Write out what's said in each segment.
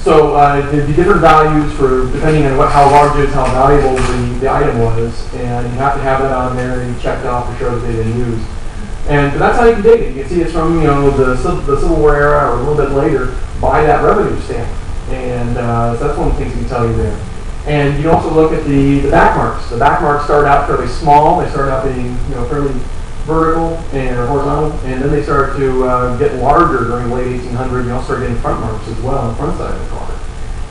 So there'd be different values for depending on how large it is, how valuable the item was, and you have to have that on there and checked off to show that they've been used. But that's how you can date it. You can see it's from the Civil War era or a little bit later by that revenue stamp, and so that's one of the things we can tell you there. And you can also look at the back marks. The back marks start out fairly small. They start out being fairly vertical and horizontal, and then they start to get larger during the late 1800s. You also start getting front marks as well on the front side of the car.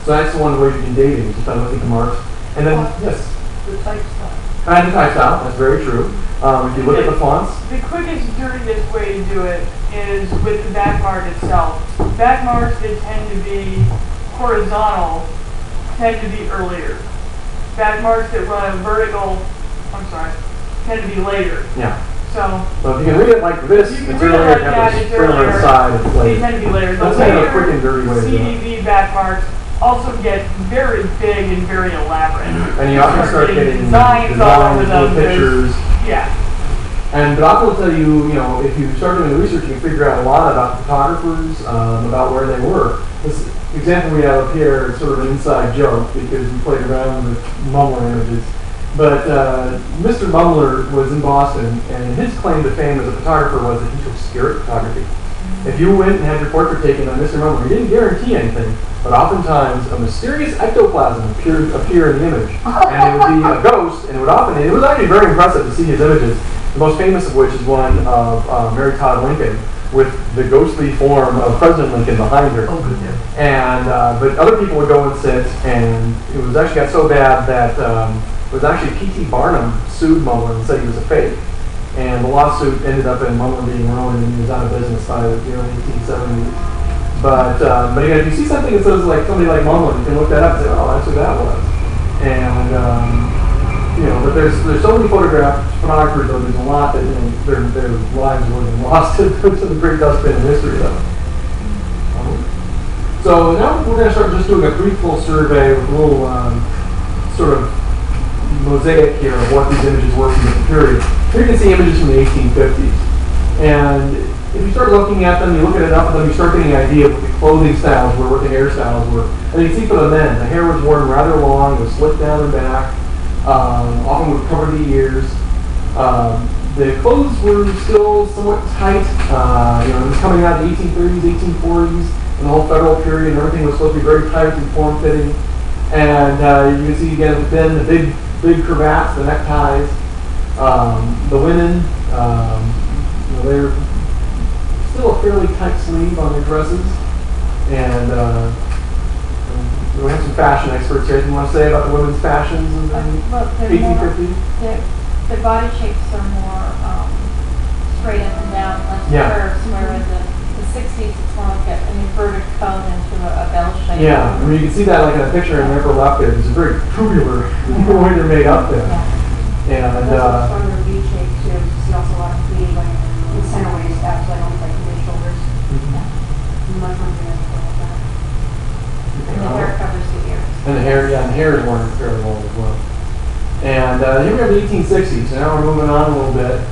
So that's one of the ways you can date it, is just by looking at the marks. And then, yes? The type style. And the type style, that's very true. If you look at the fonts. The quickest, dirtiest way to do it is with the back mark itself. Back marks that tend to be horizontal tend to be earlier. Back marks that run vertical, tend to be later. Yeah. So if you can read it like this, it's earlier, like that, it's earlier. Side, it's later. They tend to be later. That's kind of a quick and dirty way to do it. CDV back marks also get very big and very elaborate. And you often start getting designs all over them. Pictures. Yeah. But I will tell you, if you start doing the research, you can figure out a lot about photographers, about where they were. This example we have up here is sort of an inside joke because we played around with Mummler images. But Mr. Mummler was in Boston, and his claim to fame as a photographer was that he took spirit photography. If you went and had your portrait taken on Mr. Mummler, he didn't guarantee anything, but oftentimes a mysterious ectoplasm appear in the image, and it would be a ghost, and it was actually very impressive to see his images. The most famous of which is one of Mary Todd Lincoln with the ghostly form of President Lincoln behind her. Oh, good, yeah. But other people would go and sit, and it was actually got so bad that it was actually P.T. Barnum sued Mummler and said he was a fake. And the lawsuit ended up in Mummler being ruined, and he was out of business by the early 1870s. But again, if you see something that says like somebody like Mummler, you can look that up and say, oh, that's who that was. And but there's so many photographers, though. There's a lot that their lives were lost to the great dustbin in history, though. So now we're going to start just doing a brief little survey with a little sort of mosaic here of what these images were from the period. Here you can see images from the 1850s. And if you start looking at them, you look at enough of them, you start getting an idea of what the clothing styles were, what the hairstyles were. And you can see for the men, the hair was worn rather long, it was slicked down and back, often would cover the ears. The clothes were still somewhat tight. It was coming out of the 1830s, 1840s, and the whole federal period, and everything was supposed to be very tight and form-fitting. And you can see again then the big cravats, the neckties. The women, they're still a fairly tight sleeve on their dresses. And we have some fashion experts here. Anything you want to say about the women's fashions in the 1850s? Their body shapes are more straight up and down, less curves, whereas the 60s it's more like an inverted cone into a bell shape. Yeah, I mean you can see that like in a picture in the upper left there. It's a very tubular way they're made up there. Yeah. And sort of a V shape too. You see also a lot of pleating like the center waist actually almost like mid shoulders. Much more beautiful like that. And the hair covers the ears. And the hair is worn fairly long as well. And here we have the 1860s. So now we're moving on a little bit.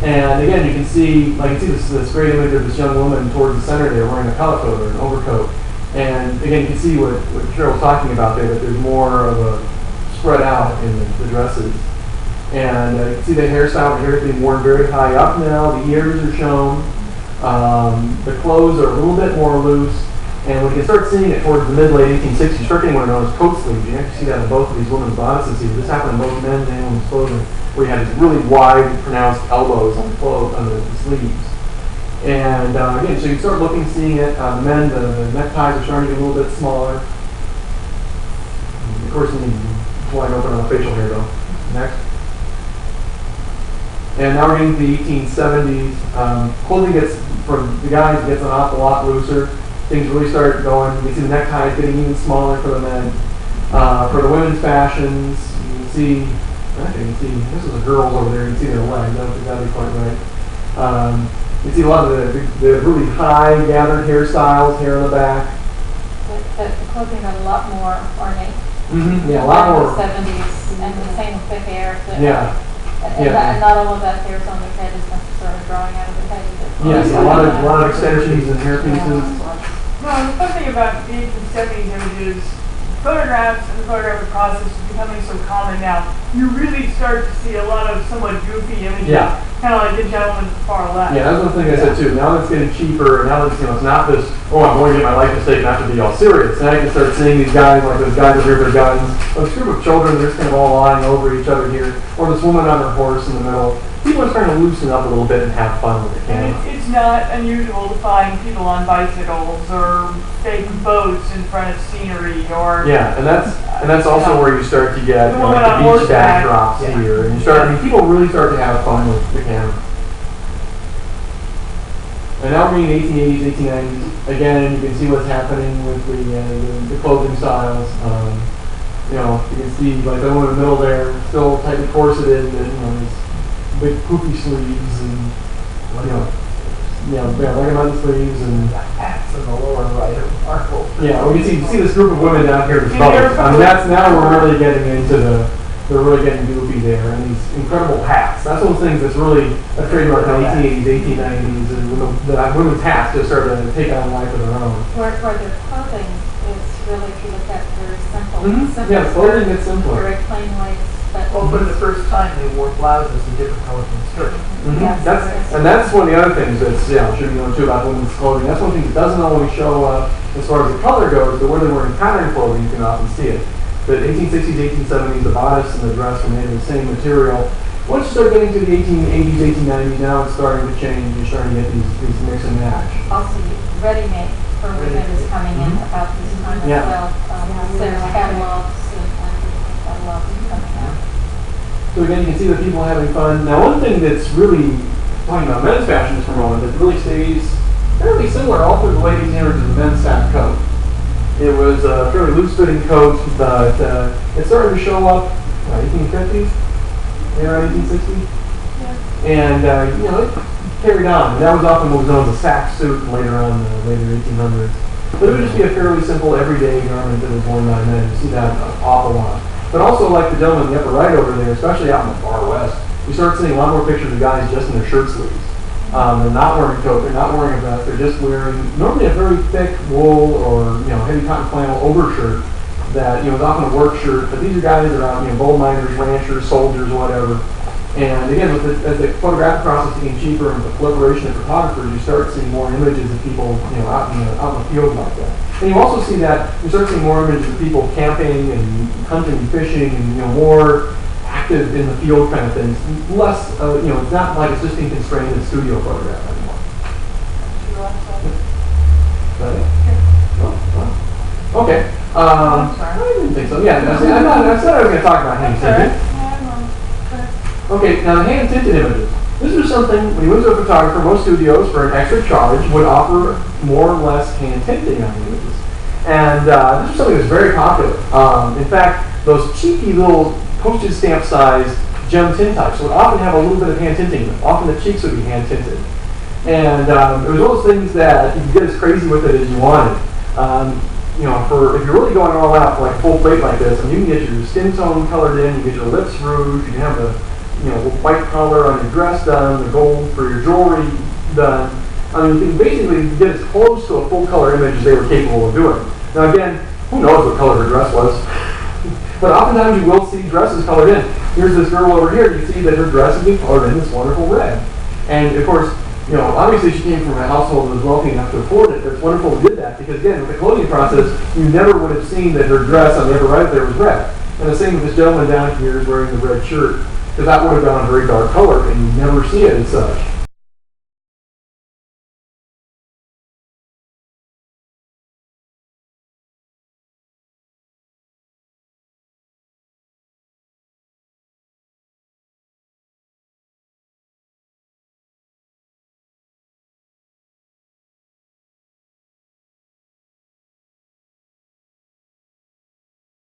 And again, you can see this great image of this young woman towards the center there wearing a calico or an overcoat. And again, you can see what Cheryl was talking about there, that there's more of a spread out in the dresses. And you can see the hairstyle, the hair is being worn very high up now, the ears are shown, the clothes are a little bit more loose, and when you start seeing it towards the mid-late 1860s, you start getting what are known as coat sleeves. You actually see that in both of these women's bodices here. This happened in both men's and women's clothing, where you had these really wide, pronounced elbows on the sleeves. And again, so you start looking, seeing it. The men, the neckties are starting to get a little bit smaller. Of course, you need wide open on the facial hair, though. Next. And now we're getting to the 1870s. Clothing for the guys gets an awful lot looser. Things really start going. You can see the neckties getting even smaller for the men. For the women's fashions, you can see, this is the girls over there, you can see their legs. I don't think that'd be quite right. You can see a lot of the really high gathered hairstyles, hair on the back. The clothing got a lot more ornate. Mm-hmm. Yeah, a lot more. In the 70s, and the same with the hair. And not all of that hair's on their head is necessarily growing out of the head. Yes, a lot of extensions and hair pieces. No, and the fun thing about the 1870s images, photographs and the photographic process is becoming so common now. You really start to see a lot of somewhat goofy images, Yeah. kind of like the gentleman far left. Yeah, that's one thing I said too. Now that it's getting cheaper, now that it's not this, oh, I'm going to get my likeness taken, I have to be all serious. Now you can start seeing these guys, like those guys over here with their guns, or this group of children, they're just kind of all lying over each other here, or this woman on her horse in the middle. People are starting to loosen up a little bit and have fun with the And camera. it's not unusual to find people on bicycles or fake boats in front of scenery or Yeah, and that's also where you start to get The you know, woman like on the beach horseback. backdrops Yeah. here, and you start. I mean, people really start to have fun with the camera. And now we're in 1880s, 1890s. Again, you can see what's happening with the clothing styles. You know, you can see like the one in the middle there, still tightly corseted, and you know, these big poofy sleeves, and regimented sleeves, and Hats in the lower right of Marco. yeah. Well, you see this group of women down here with And bubbles. they're I mean, that's now we're really getting into they're really getting goofy there, and these incredible hats. That's one of those things that's really a trademark in the 1880s, 1890s, and when women's hats just started to take on life of their own. Where their clothing is really, if you look at, very simple. Mhm. Simple Yeah, clothing gets skirts, simpler. Very plain whites, but. Well, for the first time, they wore blouses in different colors than skirts. Mhm. Yes. That's one of the other things that's should be known too about women's clothing. That's one thing that doesn't always show up as far as the color goes, but when they're wearing pattern clothing, you can often see it. The 1860s, 1870s, the bodice and the dress were made of the same material. Once you start getting to the 1880s, 1890s, now it's starting to change. You're starting to get these mix and match. Also, ready-made for women is coming in about this time as Yeah. well. There's catalogs and catalogs coming out. So again, you can see the people having fun. Now, one thing that's really, talking about men's fashion just for a moment, that really stays fairly similar all through the late 1800s is the men's sack coat. It was a fairly loose-fitting coat, but it started to show up 1850s, maybe around 1860s. Yeah. And, it carried on. That was often what was known as a sack suit later on in the later 1800s. But it would just be a fairly simple, everyday garment that was worn by men. You see that an awful lot. But also, like the gentleman in the upper right over there, especially out in the far west, you start seeing a lot more pictures of guys just in their shirt sleeves. They're not wearing a coat, they're not wearing a vest, they're just wearing normally a very thick wool or heavy cotton flannel overshirt that is often a work shirt. But these are guys that are out, gold miners, ranchers, soldiers, whatever. And again, as the photographic process getting cheaper and the proliferation of photographers, you start seeing more images of people out in the field like that. And you also see that you start seeing more images of people camping and hunting and fishing and more active in the field kind of things. Less, it's not like it's just being constrained in studio photograph anymore. Okay. I'm sorry. I didn't think so. Yeah, I said I was going to talk about hand tinted. Okay, now the hand tinted images. This was something, when you went to a photographer, most studios, for an extra charge, would offer more or less hand tinting on the images. And this was something that was very popular. In fact, those cheeky little postage stamp size gem tintypes would often have a little bit of hand tinting in them. Often the cheeks would be hand tinted. And it was one of those things that you could get as crazy with it as you wanted. If you're really going all out for like a full plate like this, and you can get your skin tone colored in, you get your lips rouged, you can have the white color on your dress done, the gold for your jewelry done. I mean, you can basically get as close to a full color image as they were capable of doing. Now again, who knows what color her dress was? But oftentimes you will see dresses colored in. Here's this girl over here, you see that her dress is being colored in this wonderful red. And of course, obviously she came from a household that was wealthy enough to afford it, but it's wonderful she did that because again, with the clothing process, you never would have seen that her dress on the upper right there was red. And the same with this gentleman down here is wearing the red shirt, because that would have gone a very dark color and you never see it as such.